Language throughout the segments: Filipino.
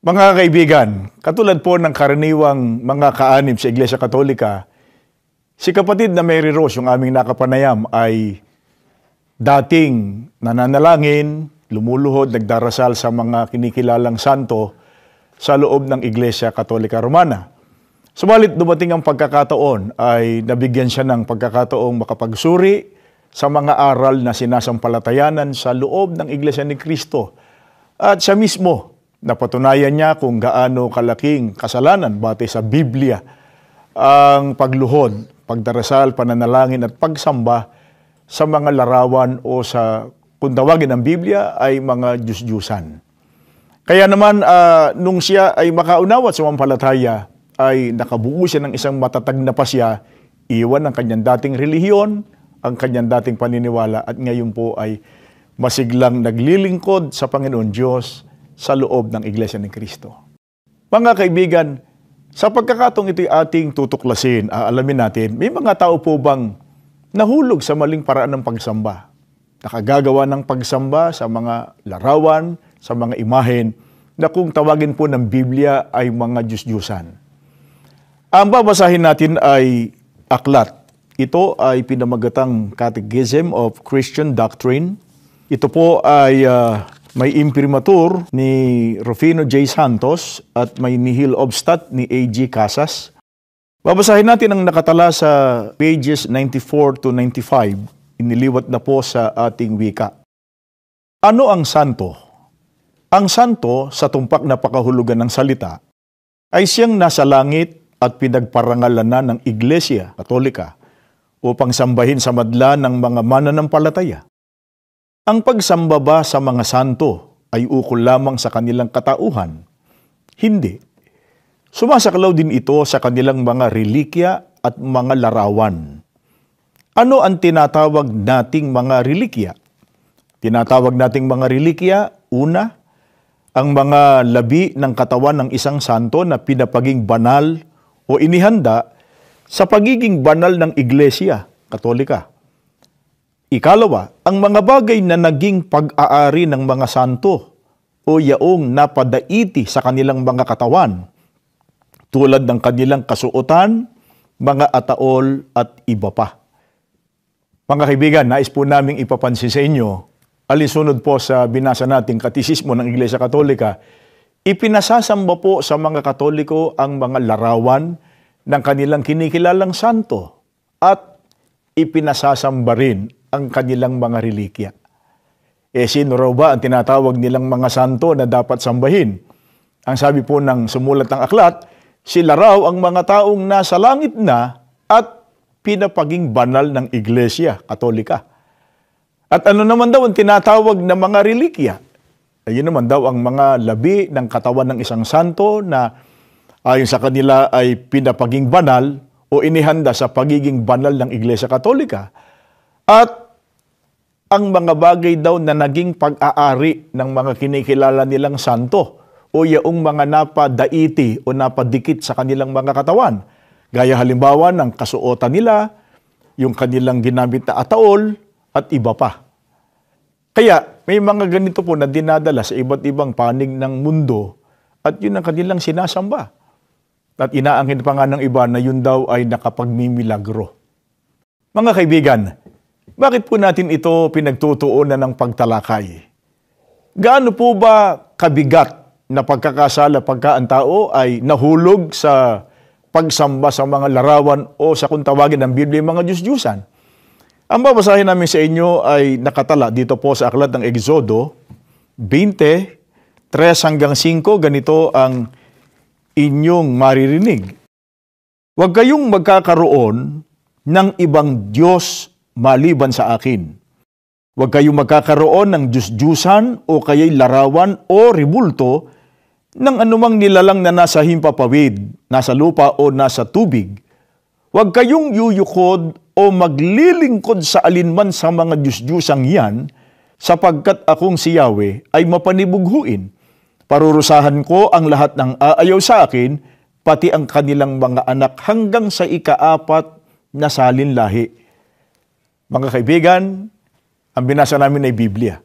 Mga kaibigan, katulad po ng karaniwang mga kaanib sa Iglesia Katolika, si kapatid na Mary Rose, yung aming nakapanayam, ay dating nananalangin, lumuluhod, nagdarasal sa mga kinikilalang santo sa loob ng Iglesia Katolika Romana. Subalit dumating ang pagkakataon ay nabigyan siya ng pagkakataong makapagsuri sa mga aral na sinasampalatayanan sa loob ng Iglesia ni Cristo. At siya mismo, napatunayan niya kung gaano kalaking kasalanan batay sa Biblia ang pagluhod, pagdarasal, pananalangin at pagsamba sa mga larawan o sa, kung tawagin ng Biblia, ay mga Diyos-Diyusan. Kaya naman, nung siya ay makaunawa sa sumampalataya, ay nakabuo siya ng isang matatag na pasya, iwan ang kanyang dating relihiyon, ang kanyang dating paniniwala, at ngayon po ay masiglang naglilingkod sa Panginoon Diyos sa loob ng Iglesia ni Cristo. Mga kaibigan, sa pagkakataong ito'y ating tutuklasin, aalamin natin, may mga tao po bang nahulog sa maling paraan ng pagsamba? Nakagagawa ng pagsamba sa mga larawan, sa mga imahen, na kung tawagin po ng Biblia ay mga Diyos-Diyusan. Ang babasahin natin ay aklat. Ito ay pinamagatang Catechism of Christian Doctrine. Ito po ay may imprimatur ni Rufino J. Santos at may nihil obstat ni A.G. Casas. Babasahin natin ang nakatala sa pages 94 to 95. Iniliwat na po sa ating wika. Ano ang santo? Ang santo, sa tumpak na pakahulugan ng salita, ay siyang nasa langit at pinagparangalan na ng Iglesia Katolika upang sambahin sa madla ng mga mananampalataya. Ang pagsamba ba sa mga santo ay ukol lamang sa kanilang katauhan? Hindi. Sumasaklaw din ito sa kanilang mga relikya at mga larawan. Ano ang tinatawag nating mga relikya? Tinatawag nating mga relikya, una, ang mga labi ng katawan ng isang santo na pinapaging banal o inihanda sa pagiging banal ng Iglesia Katolika. Ikalawa, ang mga bagay na naging pag-aari ng mga santo o yaong napadaiti sa kanilang mga katawan, tulad ng kanilang kasuotan, mga ataol at iba pa. Mga kaibigan, nais po naming ipapansin sa inyo, alinsunod po sa binasa nating katisismo ng Iglesia Katolika, ipinasasamba po sa mga Katoliko ang mga larawan ng kanilang kinikilalang santo at ipinasasamba rin ang kanilang mga relikya. Sino raw ba ang tinatawag nilang mga santo na dapat sambahin? Ang sabi po ng sumulat ng aklat, sila raw ang mga taong nasa langit na at pinapaging banal ng Iglesia Katolika. At ano naman daw ang tinatawag na mga relikya? Ayun naman daw ang mga labi ng katawan ng isang santo na ayon sa kanila ay pinapaging banal o inihanda sa pagiging banal ng Iglesia Katolika. At ang mga bagay daw na naging pag-aari ng mga kinikilala nilang santo o yaong mga napadaiti o napadikit sa kanilang mga katawan. Gaya halimbawa ng kasuotan nila, yung kanilang ginamit na ataol at iba pa. Kaya may mga ganito po na dinadala sa iba't ibang panig ng mundo at yun ang kanilang sinasamba. At inaangkin pa nga ng iba na yun daw ay nakapagmimilagro. Mga kaibigan, bakit po natin ito pinagtutuunan ng pagtalakay? Gaano po ba kabigat na pagkakasala pagka ang tao ay nahulog sa pagsamba sa mga larawan o sa kung tawagin ng Biblia mga Diyos-Diyusan? Ang babasahin namin sa inyo ay nakatala dito po sa aklat ng Exodo 20, 3 hanggang 5. Ganito ang inyong maririnig. Huwag kayong magkakaroon ng ibang Diyos maliban sa akin. Huwag kayong magkakaroon ng Diyos-Diyusan o kaya'y larawan o ribulto ng anumang nilalang na nasa himpapawid, nasa lupa o nasa tubig. Huwag kayong yuyukod o maglilingkod sa alinman sa mga Diyos-Diyusang yan, sapagkat akong si Yahweh ay mapanibughuin. Parurusahan ko ang lahat ng aayaw sa akin, pati ang kanilang mga anak hanggang sa ika-4 na salin lahi. Mga kaibigan, ang binasa namin ay Biblia.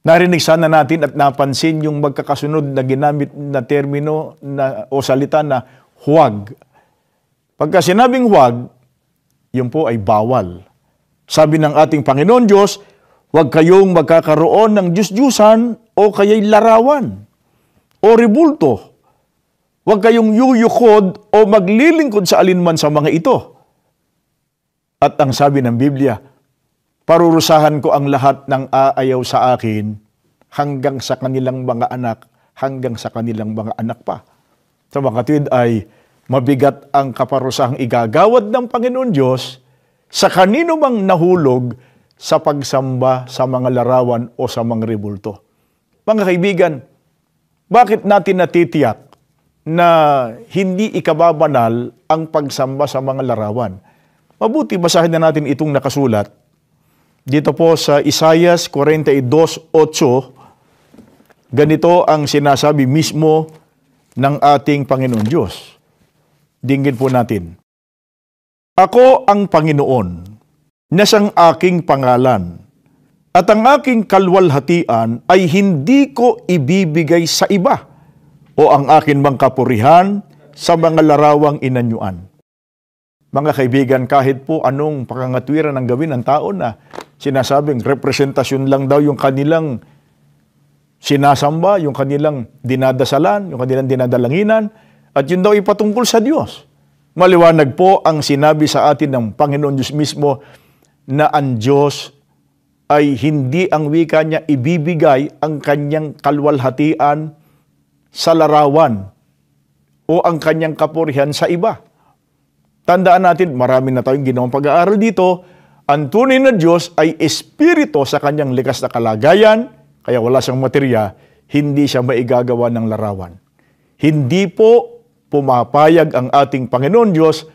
Narinig sana natin at napansin yung magkakasunod na ginamit na termino o salita na huwag. Pagka sinabing huwag, yun po ay bawal. Sabi ng ating Panginoon Diyos, huwag kayong magkakaroon ng Diyos-Diyusan o kaya'y larawan o rebulto. Huwag kayong yuyukod o maglilingkod sa alinman sa mga ito. At ang sabi ng Biblia, parurusahan ko ang lahat ng aayaw sa akin hanggang sa kanilang mga anak, hanggang sa kanilang mga anak pa. Sa mga kapatid ay mabigat ang kaparusahang igagawad ng Panginoon Diyos sa kanino mang nahulog sa pagsamba sa mga larawan o sa mga rebulto. Mga kaibigan, bakit natin natitiyak na hindi ikababanal ang pagsamba sa mga larawan? Mabuti basahin na natin itong nakasulat dito po sa Isaias 42:8. Ganito ang sinasabi mismo ng ating Panginoon Diyos. Dinggin po natin. Ako ang Panginoon, na siyang aking pangalan, at ang aking kalwalhatian ay hindi ko ibibigay sa iba, o ang akin mang kapurihan sa mga larawang inanyuan. Mga kaibigan, kahit po anong pakangatwiran ang gawin ng tao na sinasabing representasyon lang daw yung kanilang sinasamba, yung kanilang dinadasalan, yung kanilang dinadalanginan, at yun daw ipatungkol sa Diyos. Maliwanag po ang sinabi sa atin ng Panginoon Diyos mismo na ang Diyos ay hindi ang wika niya ibibigay ang kanyang kalwalhatian sa larawan o ang kanyang kapurihan sa iba. Tandaan natin, marami na tayong ginawang pag-aaral dito, ang tunay na Diyos ay espiritu sa kanyang likas na kalagayan, kaya wala siyang materya, hindi siya maigagawa ng larawan. Hindi po pumapayag ang ating Panginoon Diyos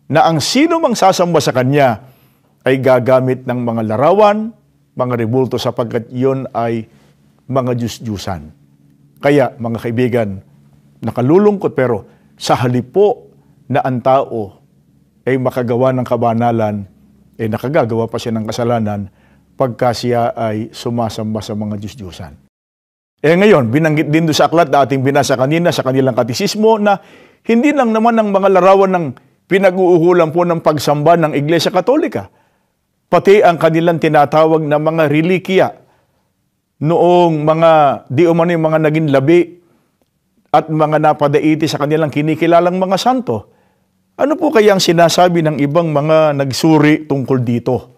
na ang sino mang sasamba sa Kanya ay gagamit ng mga larawan, mga rebulto sapagkat iyon ay mga Diyos-Diyusan. Kaya mga kaibigan, nakalulungkot pero sa halip po na ang tao ay makagawa ng kabanalan, nakagagawa pa siya ng kasalanan pagka siya ay sumasamba sa mga Diyos-Diyusan. Ngayon, binanggit din doon sa aklat na ating binasa kanina sa kanilang katisismo na hindi lang naman ang mga larawan ng pinag-uuhulan po ng pagsamba ng Iglesia Katolika, pati ang kanilang tinatawag na mga relikya noong mga di umano yung mga naging labi at mga napadaiti sa kanilang kinikilalang mga santo. Ano po kaya ang sinasabi ng ibang mga nagsuri tungkol dito?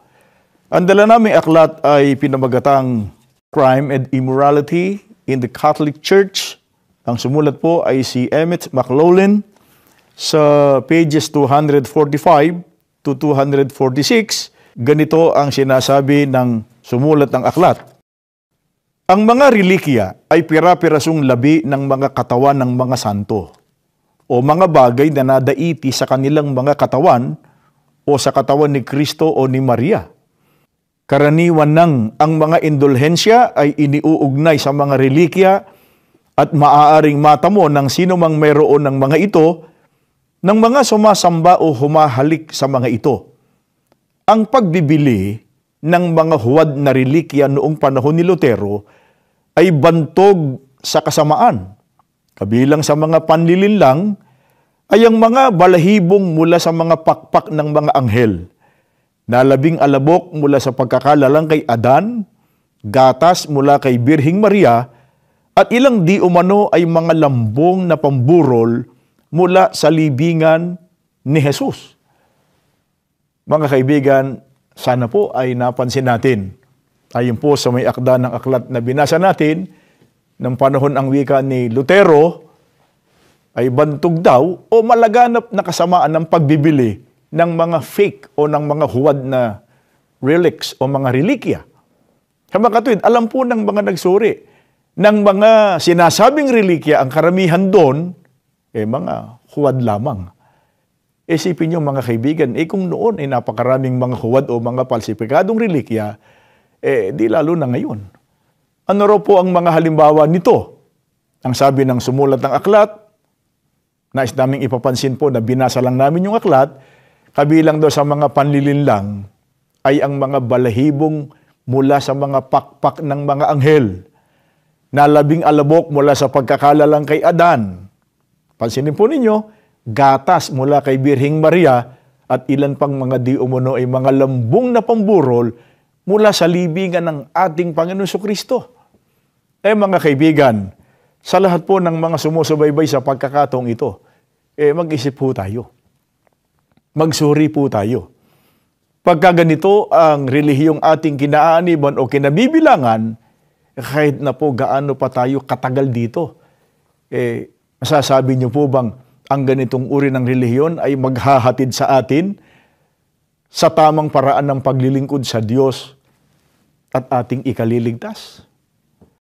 Ang dala naming aklat ay pinamagatang Crime and Immorality in the Catholic Church. Ang sumulat po ay si Emmett McLaughlin sa pages 245 to 246. Ganito ang sinasabi ng sumulat ng aklat. Ang mga relikya ay pira-pirasong labi ng mga katawan ng mga santo o mga bagay na nadaiti sa kanilang mga katawan o sa katawan ni Kristo o ni Maria. Karaniwan nang ang mga indulhensya ay iniuugnay sa mga relikya at maaaring matamo ng sino mang mayroon ng mga ito ng mga sumasamba o humahalik sa mga ito. Ang pagbibili ng mga huwad na relikya noong panahon ni Lutero ay bantog sa kasamaan. Kabilang sa mga panlilinlang ay ang mga balahibong mula sa mga pakpak ng mga anghel, na labing alabok mula sa pagkakalalang kay Adan, gatas mula kay Birhing Maria, at ilang di umano ay mga lambong na pamburol mula sa libingan ni Jesus. Mga kaibigan, sana po ay napansin natin. Ayon po sa may akda ng aklat na binasa natin, ng panahon ang wika ni Lutero, ay bantog daw o malaganap na kasamaan ng pagbibili ng mga fake o ng mga huwad na relics o mga relikya. Sa mga katuwid, alam po ng mga nagsuri ng mga sinasabing relikya, ang karamihan doon, mga huwad lamang. Isipin niyo mga kaibigan, kung noon ay napakaraming mga huwad o mga palsipikadong relikya, di lalo na ngayon. Ano raw po ang mga halimbawa nito? Ang sabi ng sumulat ng aklat, nais naming ipapansin po na binasa lang namin yung aklat, kabilang daw sa mga panlilinlang ay ang mga balahibong mula sa mga pakpak ng mga anghel, na 10 alabok mula sa pagkakalalang kay Adan. Pansinin po ninyo, gatas mula kay Birhing Maria, at ilan pang mga di umano ay mga lambung na pamburol mula sa libingan ng ating Panginoon Jesucristo. Mga kaibigan, sa lahat po ng mga sumusubaybay sa pagkakataong ito, mag-isip po tayo. Magsuri po tayo. Pagka ganito ang relihiyong ating kinaaniban o kinabibilangan, kahit na po gaano pa tayo katagal dito, masasabi niyo po bang ang ganitong uri ng relihiyon ay maghahatid sa atin sa tamang paraan ng paglilingkod sa Diyos at ating ikaliligtas?